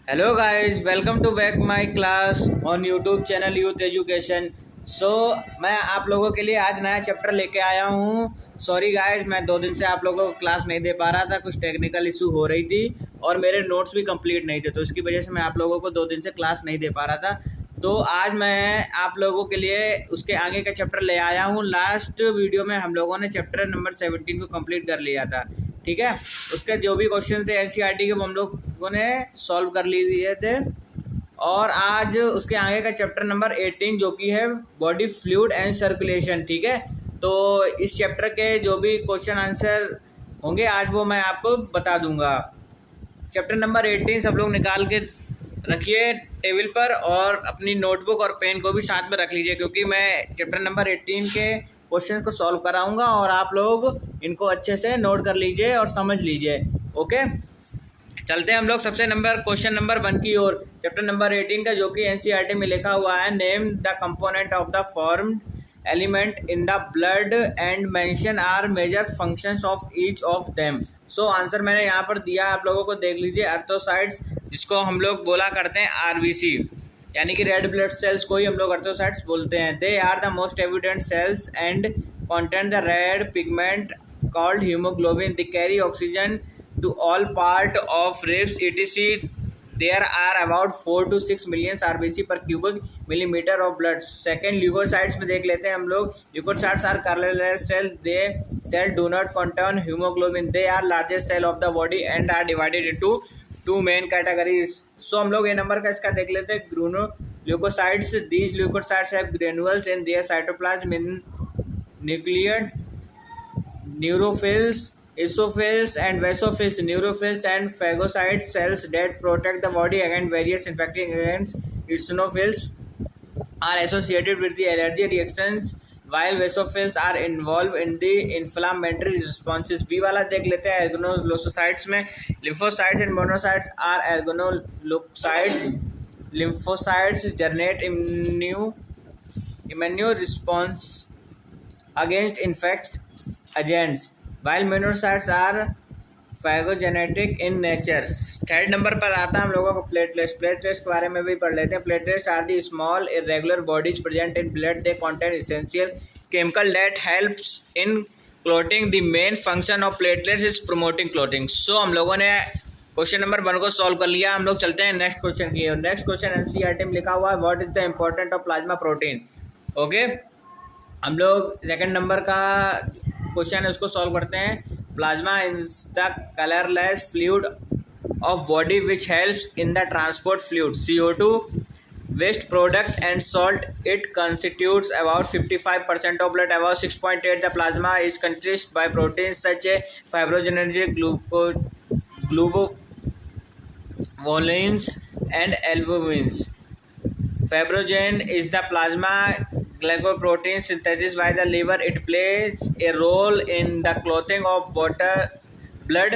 Hello guys, welcome to back my class on YouTube channel youth education. So मैं आप लोगों के लिए आज नया चैप्टर लेके आया हूँ। सॉरी गाइस, मैं 2 दिन से आप लोगों को क्लास नहीं दे पा रहा था, कुछ टेक्निकल इशू हो रही थी और मेरे नोट्स भी कंप्लीट नहीं थे, तो इसकी वजह से मैं आप लोगों को 2 दिन से क्लास नहीं दे पा रहा था। तो आज मैं आप लोगों के लिए उसके आगे का चैप्टर ले आया हूँ। लास्ट वीडियो में हम लोगों ने चैप्टर नंबर 17 को कंप्लीट कर लिया था, ठीक है। उसके जो भी क्वेश्चन थे एनसीईआरटी के वो हम लोगों ने सॉल्व कर लिए थे। और आज उसके आगे का चैप्टर नंबर 18 जो कि है बॉडी फ्लूइड एंड सर्कुलेशन, ठीक है। तो इस चैप्टर के जो भी क्वेश्चन आंसर होंगे आज वो मैं आपको बता दूंगा। चैप्टर नंबर 18 सब लोग निकाल के रखिए टेबल पर और अपनी नोटबुक और पेन को भी साथ में रख लीजिए, क्योंकि मैं चैप्टर नंबर 18 के क्वेश्चंस को सॉल्व कराऊंगा और आप लोग इनको अच्छे से नोट कर लीजिए और समझ लीजिए। ओके, चलते हैं हम लोग सबसे क्वेश्चन नंबर 1 की ओर। चैप्टर नंबर 18 का जो कि एनसीईआरटी में लिखा हुआ है, name the component of the formed element in the blood and mention are major functions of each of them. So answer मैंने यहाँ पर दिया, आप लोगों को देख लीजिए। अर्थोसाइट्स, जिसको हम लोग बोला करते हैं आरबीसी, यानी कि रेड ब्लड सेल्स को ही हम लोग अर्थोसाइट्स बोलते हैं। They are the most evident cells and contain the red pigment called hemoglobin. They carry oxygen to all part of ribs etc. There are about 4 to 6 million RBC per cubic millimeter of blood. Second, leukocytes में देख लेते हैं हम लोग। Leukocytes are colorless cell. They cell do not contain hemoglobin. They are largest cell of the body and are divided into 2 main categories. So हम लोग ये number का इसका देख लेते हैं। Granuleukocytes. These leukocytes have granules in their cytoplasm in nuclear neutrophils, eosinophils and basophils. Neutrophils and phagocyte cells that protect the body against various infecting agents. Eosinophils are associated with the allergy reactions, while basophils are involved in the inflammatory responses. B वाला देख लेते हैं एर्गोनोलोसाइट्स में। lymphocytes and monocytes are organocytes. Lymphocytes generate immune response against infect agents, while monocytes are phagogenetic in nature. Third number पर आता है हम लोगों को प्लेटलेट्स। प्लेटलेट्स के बारे में भी पढ़ लेते हैं। Platelets are the small irregular bodies present in blood. They contain essential chemical that helps in clotting. The main function of platelets is promoting clotting. So हम लोगों ने क्वेश्चन नंबर 1 को सॉल्व कर लिया। हम लोग चलते हैं नेक्स्ट क्वेश्चन की। नेक्स्ट क्वेश्चन एनसीईआरटी में लिखा हुआ है, what is the important of plasma protein. Okay, हम लोग सेकंड नंबर का क्वेश्चन है उसको सॉल्व करते हैं। Plasma is the colourless fluid of body which helps in the transport fluid CO2 waste product and salt. It constitutes about 55% of blood. About 6.8 the plasma is constituted by proteins such as fibrinogen, globulins and albumins. Fibrinogen is the plasma glycoprotein synthesis by the liver. It plays a role in the clotting of blood.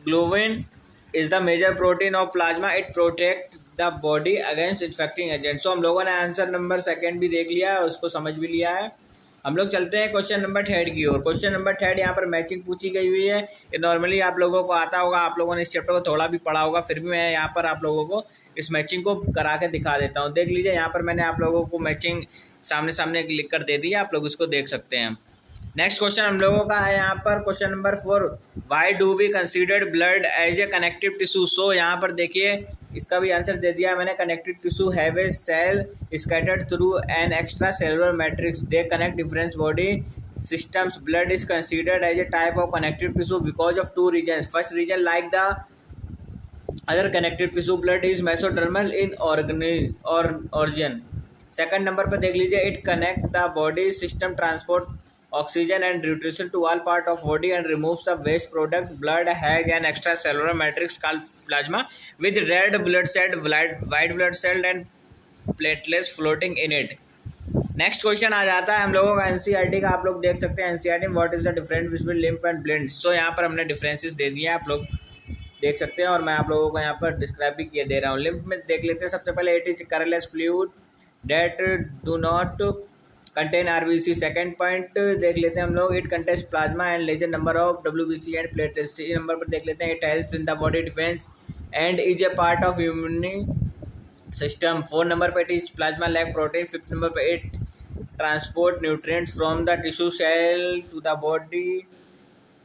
Globulin is the major protein of plasma. It protects the body against infecting agents. So हम लोगों ने answer number 2 भी देख लिया है, उसको समझ भी लिया है। हम लोग चलते हैं क्वेश्चन नंबर 3 की ओर। क्वेश्चन नंबर 3 यहाँ पर मैचिंग पूछी गई हुई है। ये नॉर्मली आप लोगों को आता होगा, आप लोगों ने इस चैप्टर को थोड़ा भी पढ़ा होगा, फिर भी मैं यहाँ पर आप लोगों को इस मैचिंग को करा के दिखा देता हूँ। देख लीजिए, यहाँ पर मैंने आप लोगों को मैचिंग सामने सामने लिख कर दे दी है, आप लोग इसको देख सकते हैं। नेक्स्ट क्वेश्चन हम लोगों का है यहाँ पर question number 4, why do we consider blood as a connective tissue. So यहाँ पर देखिए, इसका भी आंसर दे दिया है मैंने। Connective tissue have a cell scattered through an extra cellular matrix. They connect different body systems. Blood is considered as a type of connective tissue because of 2 reasons. First reason, like the other connective tissue, blood is mesodermal in origin. Second number पर देख लीजिए, it connect the body system, transport oxygen and nutrition to all part of body and removes the waste product. Blood has an extracellular matrix called plasma with red blood cell, white blood cell and platelets floating in it. Next question आ जाता है हम लोगों का NCERT का। आप लोग देख सकते हैं एनसीईआरटी में what is the difference between lymph and blood. So यहाँ पर हमने डिफरेंसेस दे दिए हैं, आप लोग देख सकते हैं और मैं आप लोगों को यहाँ पर डिस्क्राइब भी किए दे रहा हूँ। लिम्फ में देख लेते हैं सबसे पहले, it is colourless fluid that do not contain RBC. Second point देख लेते हैं हम लोग, it contains plasma and lesser number of WBC and platelets. Number पर देख लेते हैं, it helps in the body defence and is a part of immune system. 4 number पे it is plasma lack protein. 5th number पे it transport nutrients from the tissue cell to the body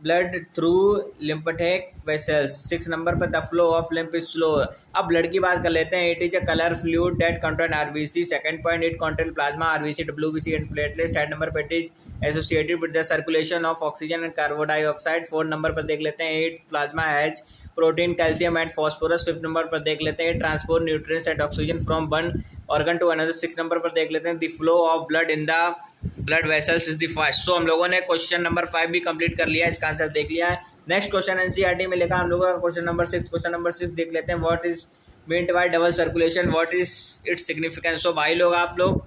blood through lymphatic vessels. 6 number पर the flow of lymph is slow. अब blood की बात कर लेते हैं. It is a color fluid that contain RBC. Second point, it contain plasma, RBC, WBC and platelets. 3rd number पर it is associated with the circulation of oxygen and carbon dioxide. 4 number पर देख लेते हैं. It plasma has protein, calcium and phosphorus. 5th number पर देख लेते हैं transport nutrients and oxygen from one organ to another. 6 number पर देख लेते हैं the flow of blood in the blood vessels is the fast. So हम लोगों ने क्वेश्चन नंबर 5 भी कंप्लीट कर लिया है, इसका आंसर देख लिया है. नेक्स्ट क्वेश्चन एनसीईआरटी में लिखा हम लोगों का क्वेश्चन नंबर 6. क्वेश्चन नंबर 6 देख लेते हैं. What is meant by double circulation, what is its significance. So भाई लोग आप लोग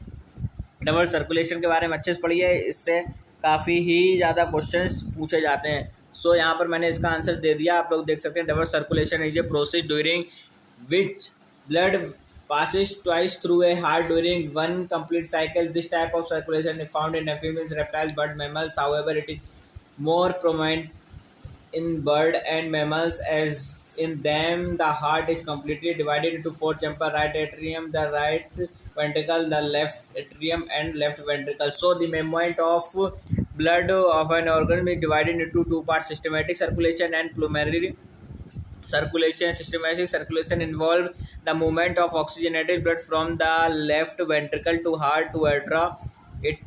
डबल सर्कुलेशन के बारे में अच्छे से पढ़िए, इससे काफ़ी ही ज़्यादा क्वेश्चंस पूछे जाते हैं. सो यहाँ पर मैंने इसका आंसर दे दिया, आप लोग देख सकते हैं. Double circulation is a process during which blood passes twice through a heart during one complete cycle. This type of circulation is found in amphibians, reptiles, bird, mammals. However, it is more prominent in bird and mammals, as in them the heart is completely divided into 4 chambers: right atrium, the right ventricle, the left atrium and left ventricle. So the movement of blood of an organism is divided into 2 parts: systematic circulation and pulmonary circulation. Systematic circulation involves the movement of oxygenated blood from the left ventricle to heart to aorta. It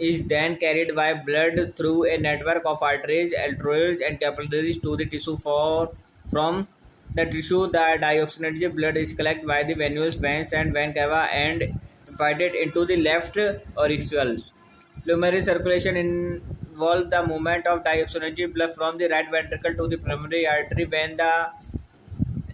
is then carried by blood through a network of arteries, arterioles and capillaries to the tissue. From the tissue, the deoxygenated blood is collected by the venous veins and vein cava and divided into the left auricle. Pulmonary circulation involves the movement of deoxygenated blood from the right ventricle to the pulmonary artery vein.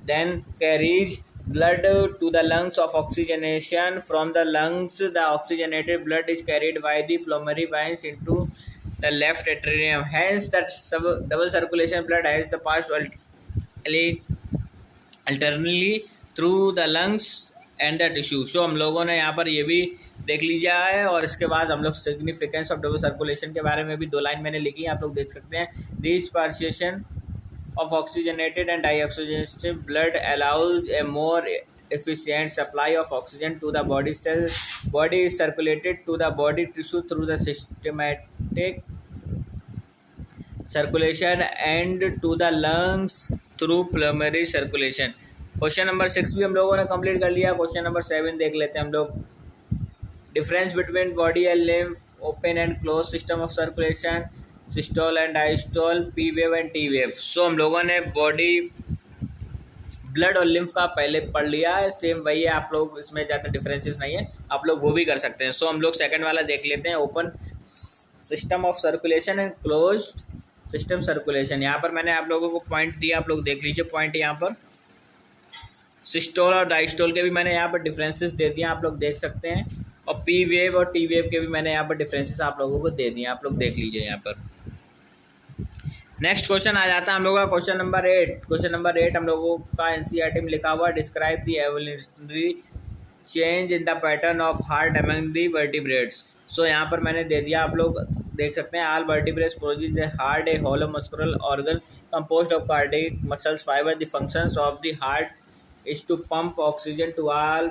Then carries blood to the lungs of oxygenation. From the lungs, the oxygenated blood is carried by the pulmonary veins into the left atrium. Hence, that double circulation blood has passed alternately through the lungs and the tissue. So हम लोगों ने यहाँ पर ये भी देख लीजिए है, और इसके बाद हम लोग सिग्निफिकेंस ऑफ डबल सर्कुलेशन के बारे में भी 2 लाइन मैंने लिखी है, आप लोग देख सकते हैं. डिस्पर्सेशन of oxygenated and deoxygenated blood allows a more efficient supply of oxygen to the body cells. Body is circulated to the body tissue through the systematic circulation and to the lungs through pulmonary circulation. Question number 6 भी हम लोगों ने complete कर लिया. Question number 7 देख लेते हैं हम लोग. Difference between body and lymph, open and close system of circulation, systole and diastole, P wave and T wave. So हम लोगों ने बॉडी, ब्लड और लिम्फ का पहले पढ़ लिया है, सेम वही है. आप लोग इसमें ज़्यादा डिफरेंसेस नहीं है, आप लोग वो भी कर सकते हैं. सो हम लोग सेकंड वाला देख लेते हैं, open system of circulation and close system circulation. यहाँ पर मैंने आप लोगों को पॉइंट दिया, आप लोग देख लीजिए पॉइंट. यहाँ पर सिस्टोल और डायस्टोल के भी मैंने यहाँ पर डिफरेंसेस दे दिए, आप लोग देख सकते हैं. और पी वेव और टी वेव के भी मैंने यहाँ पर डिफरेंसेस आप लोगों को दे दिए, आप लोग देख लीजिए यहाँ पर. नेक्स्ट क्वेश्चन आ जाता है हम लोगों का क्वेश्चन नंबर 8. क्वेश्चन नंबर 8 हम लोगों का एनसीईआरटी में लिखा हुआ, describe the evolutionary change in the pattern of heart among the vertebrates. So यहाँ पर मैंने दे दिया, आप लोग देख सकते हैं. All vertebrates produce the heart, a hollow muscular organ composed of cardiac muscles fibre. The functions of the heart is to pump oxygen to all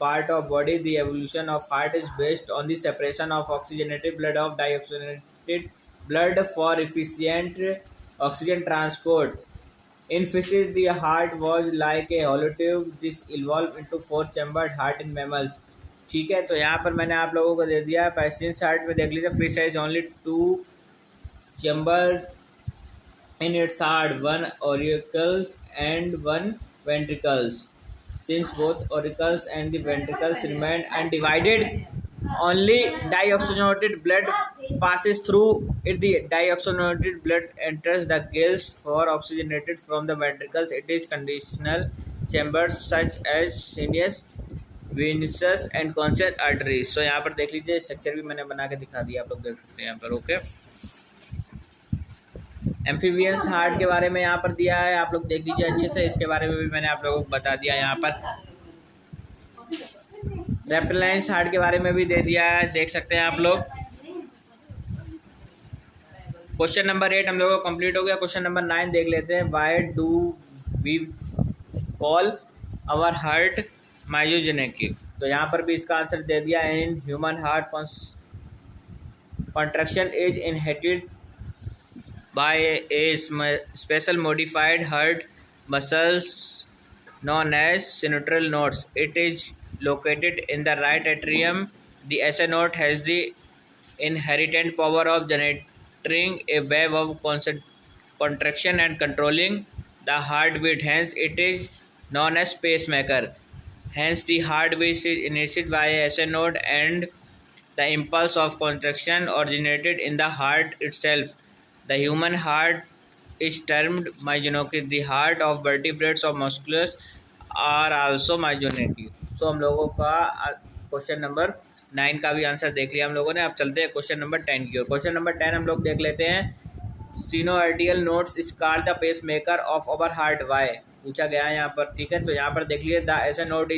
part of body. The evolution of heart is based on the separation of oxygenated blood of deoxygenated blood for efficient oxygen transport. In fishes, the heart was like a hollow tube. This evolved into 4-chambered heart in mammals. ठीक है, तो यहाँ पर मैंने आप लोगों को दे दिया है. पैसेंज हार्ट में देख लीजिए, fish has only 2 chambers in its heart, 1 auricles and 1 ventricles. Since both auricles and the ventricles remain undivided, only deoxygenated blood passes through it. The deoxygenated blood enters the gills for oxygenated from the ventricles. It is conditional chambers such as sinus, venous and conscious arteries. So यहाँ पर देख लीजिए, structure भी मैंने बना के दिखा दिया, आप लोग देख सकते हैं यहाँ पर. ओके, एम्फीबियंस हार्ट के बारे में यहाँ पर दिया है, आप लोग देख लीजिए अच्छे से. इसके बारे में भी मैंने आप लोगों को बता दिया यहाँ पर. रेप्टिलाइंस हार्ट के बारे में भी दे दिया है, देख सकते हैं आप लोग. क्वेश्चन नंबर 8 हम लोगों को कंप्लीट हो गया. क्वेश्चन नंबर 9 देख लेते हैं. Why do we call our heart myogenic. तो यहाँ पर भी इसका आंसर दे दिया। In human heart contraction is inhibited by a special modified heart muscles known as central nodes. It is located in the right atrium. The SA node has the inherent power of generating a wave of contraction and controlling the heartbeat. Hence, it is known as pacemaker. Hence, the heartbeat is initiated by a SA node and the impulse of contraction originated in the heart itself. The human heart is termed myogenic. The heart of vertebrates of musculars are also myogenic. So हम लोगों का question number 9 का भी answer देख लिया हम लोगों ने। अब चलते हैं क्वेश्चन नंबर 10 की ओर। क्वेश्चन नंबर 10 हम लोग देख लेते हैं। Sinoatrial nodes is called the pace maker of our heart why पूछा गया है यहाँ पर। ठीक है, तो यहाँ पर देख लीजिए द ऐसा node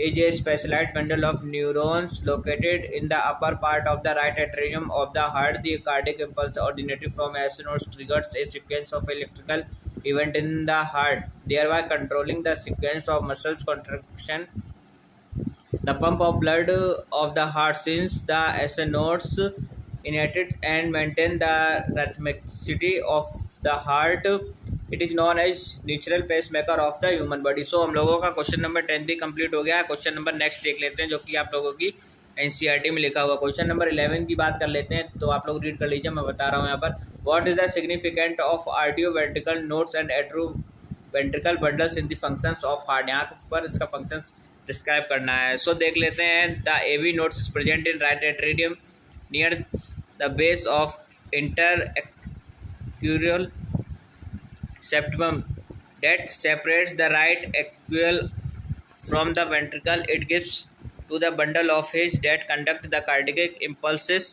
is a specialized bundle of neurons located in the upper part of the right atrium of the heart. The cardiac impulse originating from SA nodes triggers a sequence of electrical events in the heart, thereby controlling the sequence of muscles contraction, the pump of blood of the heart. Since the SA nodes initiate and maintain the rhythmicity of the heart, it is known as natural pace maker of the human body. So हम लोगों का question number 10 भी complete हो गया है। Question number next देख लेते हैं जो कि आप लोगों की एनसीईआरटी में लिखा हुआ। क्वेश्चन नंबर 11 की बात कर लेते हैं, तो आप लोग रीड कर लीजिए, मैं बता रहा हूँ यहाँ पर। What is the significant of atrioventricular nodes and atrioventricular bundles in the functions of heart. यहाँ पर इसका फंक्शन डिस्क्राइब करना है। सो देख लेते हैं। The AV nodes is present in right atrium near the base of interauricular septum that separates the right atrial from the ventricle. It gives to the bundle of his that conduct the cardiac impulses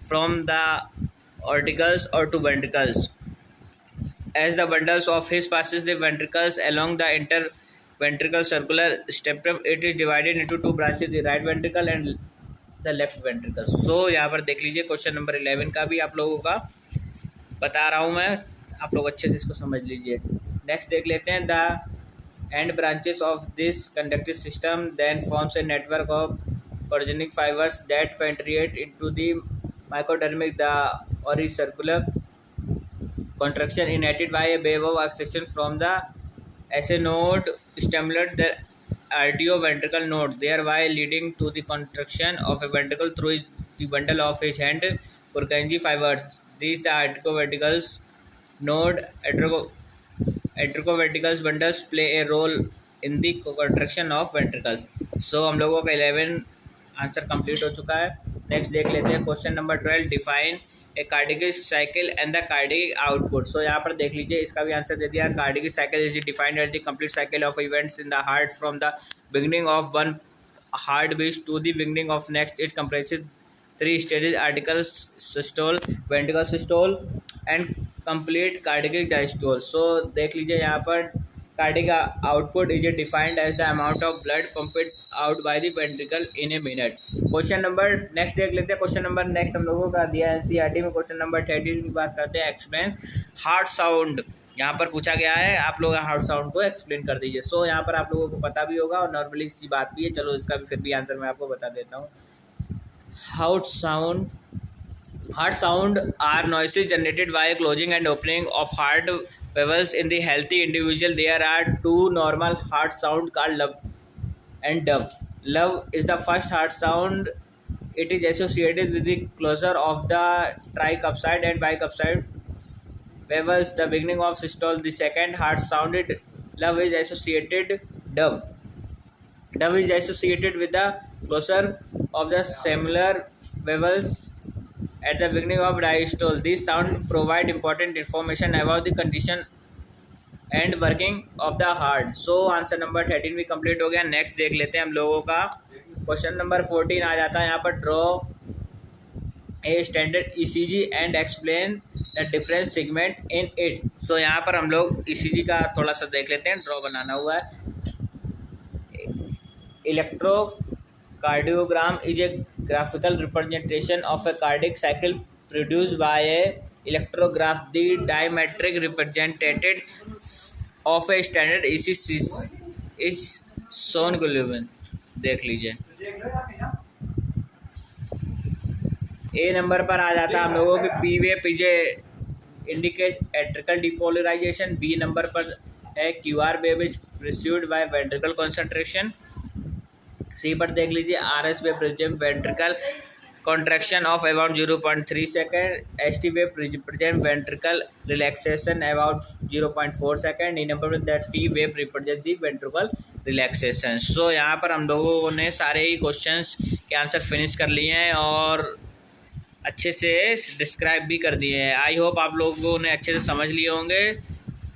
from the auricles or to ventricles. As the bundles of his passes the ventricles along the interventricular circular septum, it is divided into two branches, the right ventricle and the left ventricle. So यहाँ पर देख लीजिए question number 11 का भी आप लोगों का बता रहा हूँ मैं, आप लोग अच्छे से इसको समझ लीजिए। नेक्स्ट देख लेते हैं। The end branches of this conductive system then forms a network of कोर्जेनिक fibres that penetrate into the myocardium the auricular contraction initiated by a wave of accretion from the SA node stimulate the arterioventricular node, thereby leading to the contraction of a ventricle through the bundle of his hand Purkinje fibers. These the arterioventricular node atrioventricular bundles play a role in the contraction of ventricles. So हम लोगों का 11 answer complete हो चुका है। Next देख लेते हैं question number 12। Define a cardiac cycle and the cardiac output. So यहाँ पर देख लीजिए, इसका भी आंसर दे दिया। Cardiac cycle is defined as the complete cycle of events in the heart from the beginning of one heart beat to the beginning of next. It comprises 3 stages: arterial systole, ventricular systole and complete cardiac diastole. So देख लीजिए यहाँ पर cardiac output is defined as the amount of blood pumped out by the ventricle in a minute. Question number next देख लेते हैं। Question number next हम लोगों का दिया एनसीईआरटी में। क्वेश्चन नंबर 13 की बात करते हैं। Explain heart sound. यहाँ पर पूछा गया है, आप लोग हार्ट साउंड को एक्सप्लेन कर दीजिए। सो यहाँ पर आप लोगों को पता भी होगा और नॉर्मली सी बात भी है, चलो इसका भी फिर भी आंसर मैं आपको बता देता हूँ। Heart sound are noises generated by closing and opening of heart valves in the healthy individual. There are two normal heart sound called love and dove. Love is the first heart sound. It is associated with the closure of the tricuspid and bicuspid valves, the beginning of systole. The second heart sounded love is associated dove. Dove is associated with the closure of the similar valves at the beginning of diastole. These sounds provide important information about the condition and working of the heart. So answer number 13 भी complete हो गया। Next देख लेते हैं हम लोगों का। Question number 14 आ जाता है यहाँ पर। Draw a standard ECG and explain the different segment in it. So यहाँ पर हम लोग ईसीजी का थोड़ा सा देख लेते हैं। ड्रॉ बनाना हुआ है। Electrocardiogram is a graphical representation of a cardiac cycle produced by a electrograph. The diametric represented of a standard is shown गुलिवन। देख लीजिए, ए नंबर पर आ जाता है हम लोगों के पी वे पीजे indicate atrial depolarization. B number पर है Q R wave is produced by ventricle concentration. C पर देख लीजिए R S wave present ventricle contraction of about 0.3 second. ST wave represent ventricle relaxation about 0.4 second. D number with that T wave represent the ventricle relaxation. So यहाँ पर हम लोगों ने सारे ही questions के आंसर फिनिश कर लिए हैं और अच्छे से डिस्क्राइब भी कर दिए हैं। आई होप आप लोगों ने अच्छे से समझ लिए होंगे।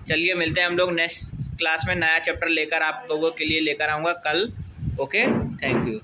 चलिए मिलते हैं हम लोग नेक्स्ट क्लास में, नया चैप्टर लेकर आप लोगों के लिए लेकर आऊँगा कल। Okay, thank you.